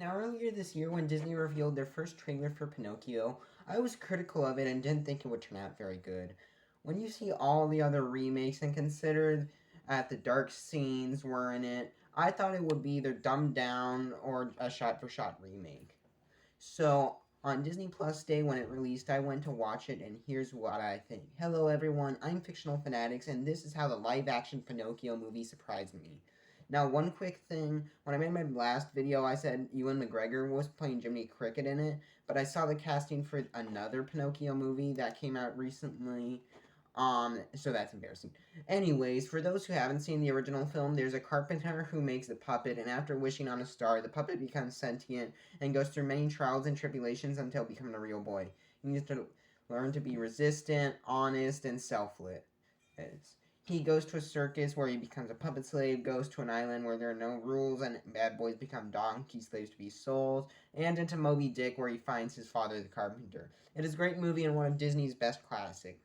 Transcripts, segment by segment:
Now, earlier this year, when Disney revealed their first trailer for Pinocchio, I was critical of it and didn't think it would turn out very good. When you see all the other remakes and considered that the dark scenes were in it, I thought it would be either dumbed down or a shot for shot remake. So, on Disney Plus Day when it released, I went to watch it, and here's what I think. Hello, everyone. I'm Fictional Fanatics, and this is how the live action Pinocchio movie surprised me. Now, one quick thing when I made my last video, I said Ewan McGregor was playing Jiminy Cricket in it, but I saw the casting for another Pinocchio movie that came out recently. So that's embarrassing. Anyways, for those who haven't seen the original film, there's a carpenter who makes a puppet, and after wishing on a star, the puppet becomes sentient and goes through many trials and tribulations until becoming a real boy. He needs to learn to be resistant, honest, and selfless. He goes to a circus where he becomes a puppet slave, goes to an island where there are no rules and bad boys become donkey slaves to be sold, and into Moby Dick where he finds his father the carpenter. It is a great movie and one of Disney's best classics.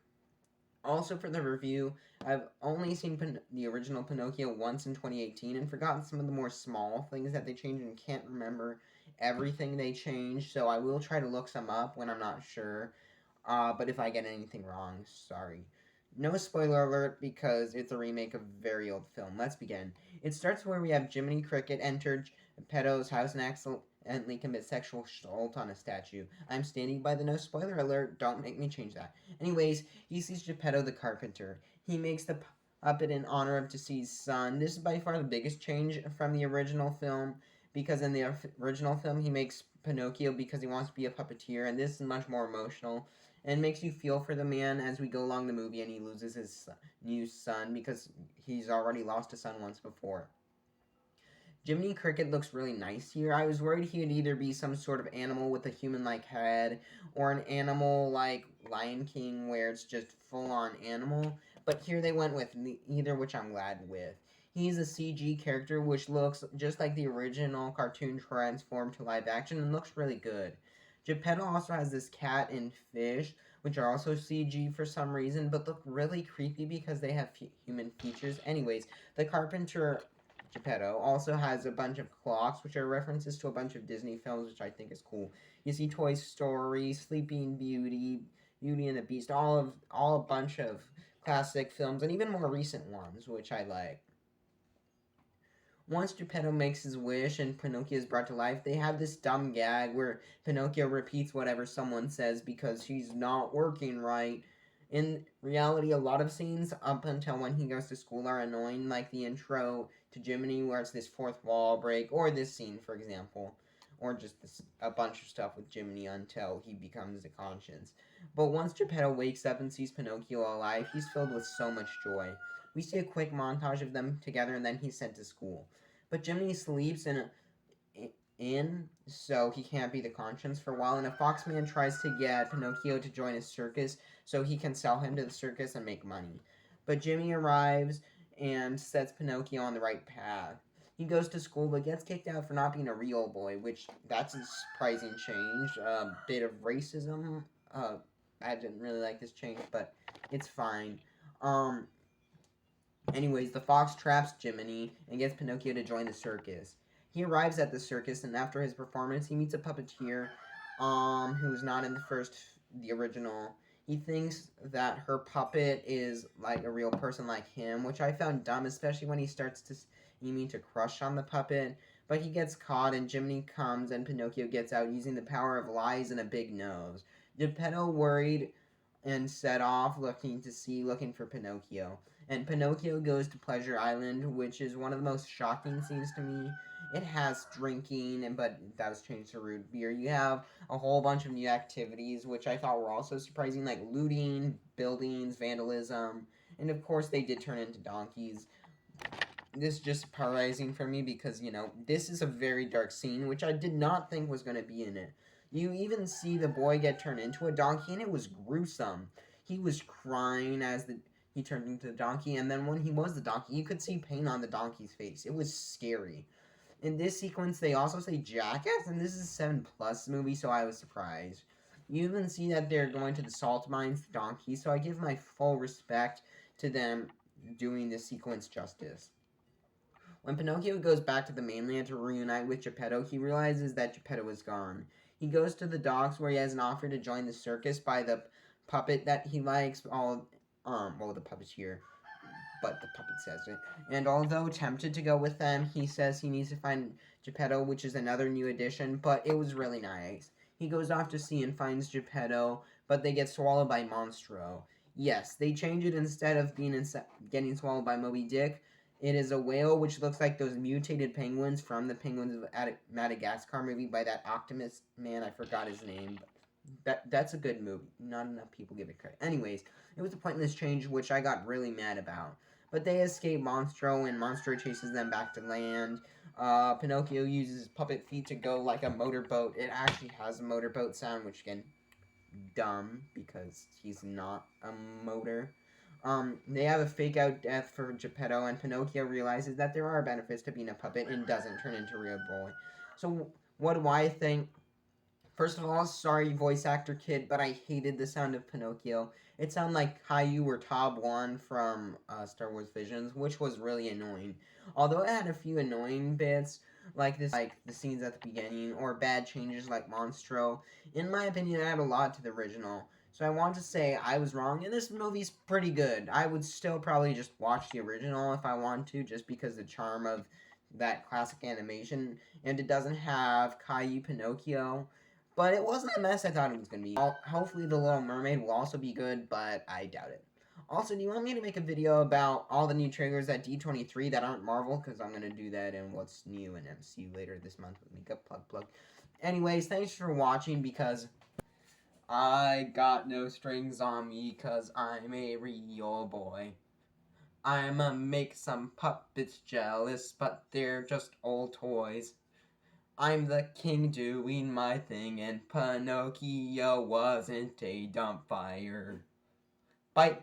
Also, for the review, I've only seen the original Pinocchio once in 2018 and forgotten some of the more small things that they changed and can't remember everything they changed, so I will try to look some up when I'm not sure. But if I get anything wrong, sorry. No spoiler alert because it's a remake of a very old film. Let's begin. It starts where we have Jiminy Cricket enter Geppetto's house and accidentally commit sexual assault on a statue. I'm standing by the no spoiler alert. Don't make me change that. Anyways, he sees Geppetto the carpenter. He makes the puppet in honor of deceased son. This is by far the biggest change from the original film because in the original film he makes Pinocchio because he wants to be a puppeteer, and this is much more emotional and makes you feel for the man as we go along the movie and he loses his new son because he's already lost a son once before. Jiminy Cricket looks really nice here. I was worried he would either be some sort of animal with a human like head or an animal like Lion King where it's just full on animal, but here they went with either, which I'm glad with. He's a CG character which looks just like the original cartoon transformed to live action and looks really good. Geppetto also has this cat and fish, which are also CG for some reason, but look really creepy because they have human features. Anyways, the carpenter Geppetto also has a bunch of clocks, which are references to a bunch of Disney films, which I think is cool. You see Toy Story, Sleeping Beauty, Beauty and the Beast, all a bunch of classic films, and even more recent ones, which I like. Once Geppetto makes his wish and Pinocchio is brought to life, they have this dumb gag where Pinocchio repeats whatever someone says because he's not working right. In reality, a lot of scenes up until when he goes to school are annoying, like the intro to Jiminy where it's this fourth wall break, or this scene, for example, or just a bunch of stuff with Jiminy until he becomes a conscience. But once Geppetto wakes up and sees Pinocchio alive, he's filled with so much joy. We see a quick montage of them together and then he's sent to school. But Jiminy sleeps so he can't be the conscience for a while, and a foxman tries to get Pinocchio to join his circus so he can sell him to the circus and make money. But Jimmy arrives and sets Pinocchio on the right path. He goes to school but gets kicked out for not being a real boy, which that's a surprising change. A bit of racism. I didn't really like this change, but it's fine. Um, Anyways, the fox traps Jiminy and gets Pinocchio to join the circus. He arrives at the circus, and after his performance, he meets a puppeteer, who's not in the original. He thinks that her puppet is like a real person like him, which I found dumb, especially when he starts to seeming to crush on the puppet. But he gets caught, and Jiminy comes, and Pinocchio gets out using the power of lies and a big nose. Geppetto worried and set off looking for Pinocchio. And Pinocchio goes to Pleasure Island, which is one of the most shocking scenes to me. It has drinking, but that was changed to root beer. You have a whole bunch of new activities, which I thought were also surprising, like looting, buildings, vandalism, and of course they did turn into donkeys. This is just surprising for me because, this is a very dark scene, which I did not think was going to be in it. You even see the boy get turned into a donkey, and it was gruesome. He was crying as he turned into the donkey, and then when he was the donkey, you could see pain on the donkey's face. It was scary. In this sequence, they also say jackass, and this is a 7+ movie, so I was surprised. You even see that they're going to the salt mines, the donkey, so I give my full respect to them doing this sequence justice. When Pinocchio goes back to the mainland to reunite with Geppetto, he realizes that Geppetto is gone. He goes to the docks where he has an offer to join the circus by the puppet that he likes. The puppeteer, but the puppet says it. And although tempted to go with them, he says he needs to find Geppetto, which is another new addition, but it was really nice. He goes off to sea and finds Geppetto, but they get swallowed by Monstro. Yes, they change it instead of getting swallowed by Moby Dick. It is a whale, which looks like those mutated penguins from the Penguins of Madagascar movie by that Optimus man. I forgot his name. That's a good movie. Not enough people give it credit. Anyways, it was a pointless change, which I got really mad about. But they escape Monstro, and Monstro chases them back to land. Pinocchio uses puppet feet to go like a motorboat. It actually has a motorboat sound, which again, dumb because he's not a motor. They have a fake out death for Geppetto, and Pinocchio realizes that there are benefits to being a puppet and doesn't turn into a real boy. So, what do I think? First of all, sorry, voice actor kid, but I hated the sound of Pinocchio. It sounded like Caillou or Tob One from Star Wars Visions, which was really annoying. Although it had a few annoying bits, like the scenes at the beginning, or bad changes like Monstro, in my opinion, it had a lot to the original. So I want to say I was wrong, and this movie's pretty good. I would still probably just watch the original if I want to, just because the charm of that classic animation, and it doesn't have Caillou Pinocchio, but it wasn't the mess I thought it was going to be. Hopefully, The Little Mermaid will also be good, but I doubt it. Also, do you want me to make a video about all the new trailers at D23 that aren't Marvel? Because I'm going to do that in what's new in MCU later this month with Makeup Plug. Anyways, thanks for watching because I got no strings on me because I'm a real boy. I'ma make some puppets jealous, but they're just old toys. I'm the king doing my thing, and Pinocchio wasn't a dumpfire. Bye.